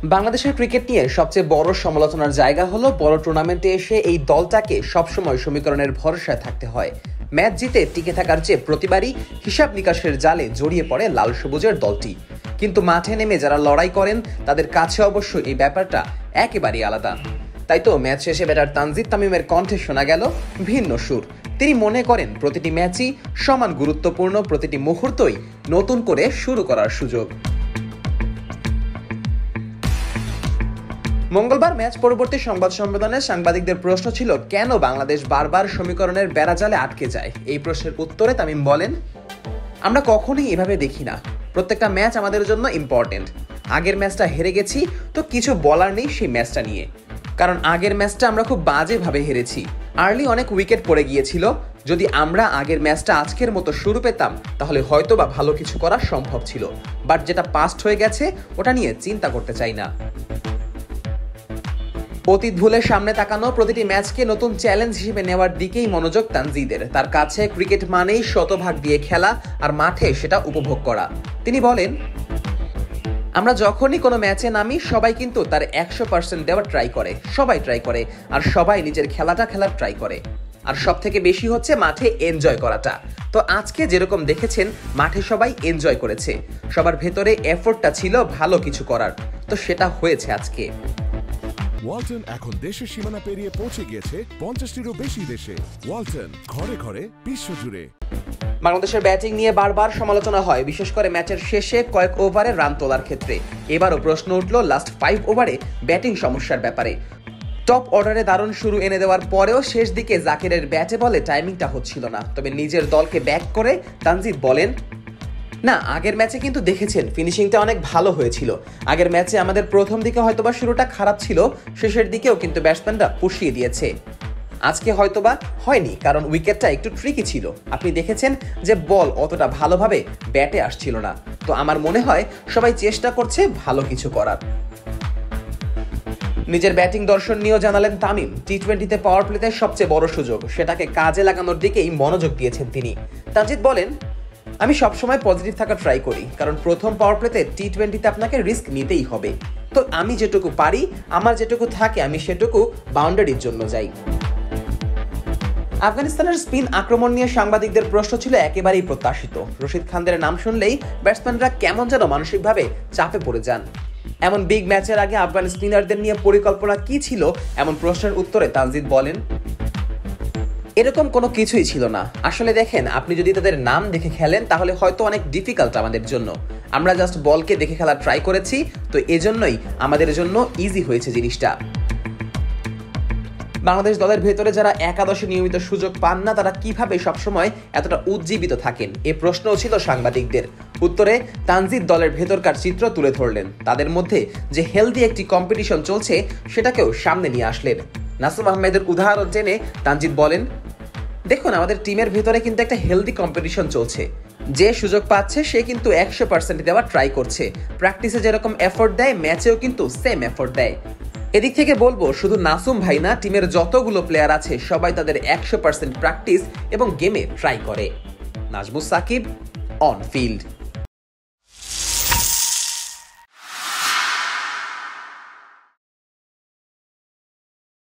বাংলাদেশের ক্রিকেট নিয়ে সবচেয়ে বড় সমালোচনার জায়গা হলো বড় টুর্নামেন্টে এসে এই দলটাকে সবসময় সমীকরণের ভরসায় থাকতে হয়। ম্যাচ জিতে টিকে থাকার চেয়ে প্রতিবারই হিসাব নিকাশের জালে জড়িয়ে পড়ে লাল সবুজের দলটি। কিন্তু মাঠে নেমে যারা লড়াই করেন তাদের কাছে অবশ্য এই ব্যাপারটা একেবারেই আলাদা। তাই তো ম্যাচ শেষে ব্যাটার তানজিদ তামিমের কণ্ঠে শোনা গেল ভিন্ন সুর। তিনি মনে করেন প্রতিটি ম্যাচই সমান গুরুত্বপূর্ণ, প্রতিটি মুহূর্তই নতুন করে শুরু করার সুযোগ। মঙ্গলবার ম্যাচ পরবর্তী সংবাদ সম্মেলনে সাংবাদিকদের প্রশ্ন ছিল, কেন বাংলাদেশ বারবার সমীকরণের বেড়াজালে আটকে যায়। এই প্রশ্নের উত্তরে তামিম বলেন, আমরা কখনোই এভাবে দেখি না। প্রত্যেকটা ম্যাচ আমাদের জন্য ইম্পর্টেন্ট। আগের ম্যাচটা হেরে গেছি তো কিছু বলার নেই সেই ম্যাচটা নিয়ে, কারণ আগের ম্যাচটা আমরা খুব বাজেভাবে হেরেছি। আর্লি অনেক উইকেট পড়ে গিয়েছিল। যদি আমরা আগের ম্যাচটা আজকের মতো শুরু পেতাম তাহলে হয়তো বা ভালো কিছু করা সম্ভব ছিল, বাট যেটা পাস্ট হয়ে গেছে ওটা নিয়ে চিন্তা করতে চাই না। অতীত ভুলে সামনে তাকানো, প্রতিটি ম্যাচকে নতুন চ্যালেঞ্জ হিসেবে নেওয়ার দিকেই মনোযোগ তানজিদের। তার কাছে ক্রিকেট মানেই শতভাগ দিয়ে খেলা আর মাঠে সেটা উপভোগ করা। তিনি বলেন, আমরা যখনই কোনো ম্যাচে নামি সবাই কিন্তু তার 100% দেওয়ার ট্রাই করে, সবাই ট্রাই করে, আর সবাই নিজের খেলাটা খেলার ট্রাই করে। আর সব থেকে বেশি হচ্ছে মাঠে এনজয় করাটা। তো আজকে যেরকম দেখেছেন মাঠে সবাই এনজয় করেছে, সবার ভেতরে এফোর্টটা ছিল ভালো কিছু করার, তো সেটা হয়েছে আজকে। ওয়ালটন এখন দেশের সীমানা পেরিয়ে পৌঁছে গিয়েছে 50টিরও বেশি দেশে। ওয়ালটন, ঘরে ঘরে, বিশ্বজুড়ে। বাংলাদেশের ব্যাটিং নিয়ে বারবার সমালোচনা হয়, বিশেষ করে ম্যাচের শেষে কয়েক ওভারে রান তোলার ক্ষেত্রে। এবারও প্রশ্ন উঠল লাস্ট 5 ওভারে ব্যাটিং সমস্যার ব্যাপারে। টপ অর্ডারে দারুণ শুরু এনে দেওয়ার পরেও শেষ দিকে জাকিরের ব্যাটে বলে টাইমিংটা হচ্ছিল না। তবে নিজের দলকে ব্যাক করে তানজিদ বলেন, না, আগের ম্যাচে কিন্তু দেখেছেন ফিনিশিংটা অনেক ভালো হয়েছিল। আগের ম্যাচে আমাদের প্রথম দিকে হয়তোবা শুরুটা খারাপ ছিল, শেষের দিকেও কিন্তু ব্যাটসম্যানরা পুষিয়ে দিয়েছে। আজকে হয়তোবা হয়নি কারণ উইকেটটা একটু ট্রিকি ছিল। আপনি দেখেছেন যে বল অতটা ভালোভাবে ব্যাটে আসছিল না। তো আমার মনে হয় সবাই চেষ্টা করছে ভালো কিছু করার। নিজের ব্যাটিং দর্শন নিয়েও জানালেন তামিম। টি-20তে পাওয়ার প্লেতে সবচেয়ে বড় সুযোগ, সেটাকে কাজে লাগানোর দিকেই মনোযোগ দিয়েছেন তিনি। তানজিদ বলেন, আমি সবসময় পজিটিভ থাকার ট্রাই করি, কারণ প্রথম পাওয়ার প্লেতে টি-20তে আপনাকে রিস্ক নিতেই হবে। তো আমি যেটুকু পারি, আমার যেটুকু থাকে, আমি সেটুকু বাউন্ডারির জন্য যাই। আফগানিস্তানের স্পিন আক্রমণ নিয়ে সাংবাদিকদের প্রশ্ন ছিল একেবারেই প্রত্যাশিত। রশিদ খানদের নাম শুনলেই ব্যাটসম্যানরা কেমন যেন মানসিকভাবে চাপে পড়ে যান। এমন বিগ ম্যাচের আগে আফগান স্পিনারদের নিয়ে পরিকল্পনা কি ছিল, এমন প্রশ্নের উত্তরে তানজিদ বলেন, এরকম কোনো কিছুই ছিল না। আসলে দেখেন, আপনি যদি তাদের নাম দেখে খেলেন তাহলে হয়তো অনেক ডিফিকাল্ট আমাদের জন্য। আমরা জাস্ট বলকে দেখে খেলা ট্রাই করেছি, তো এজন্যই আমাদের জন্য ইজি হয়েছে জিনিসটা। বাংলাদেশ দলের ভেতরে যারা একাদশে নিয়মিত সুযোগ পান না, তারা কিভাবে সবসময় এতটা উজ্জীবিত থাকেন, এ প্রশ্নও ছিল সাংবাদিকদের। উত্তরে তানজিদ দলের ভেতরকার চিত্র তুলে ধরলেন। তাদের মধ্যে যে হেলদি একটি কম্পিটিশন চলছে সেটাকেও সামনে নিয়ে আসলেন। নাসুম আহমেদের উদাহরণ টেনে তানজিদ বলেন, দেখুন, আমাদের টিমের ভেতরে কিন্তু একটা হেলদি কম্পিটিশন চলছে। যে সুযোগ পাচ্ছে সে কিন্তু 100% দেওয়ার ট্রাই করছে। প্র্যাকটিসে যেরকম এফোর্ট দেয়, ম্যাচেও কিন্তু সেম এফোর্ট দেয়। এদিক থেকে বলবো, শুধু নাসুম ভাই না, টিমের যতগুলো প্লেয়ার আছে সবাই তাদের 100% প্র্যাকটিস এবং গেমে ট্রাই করে। Nazmus Sakib, on field.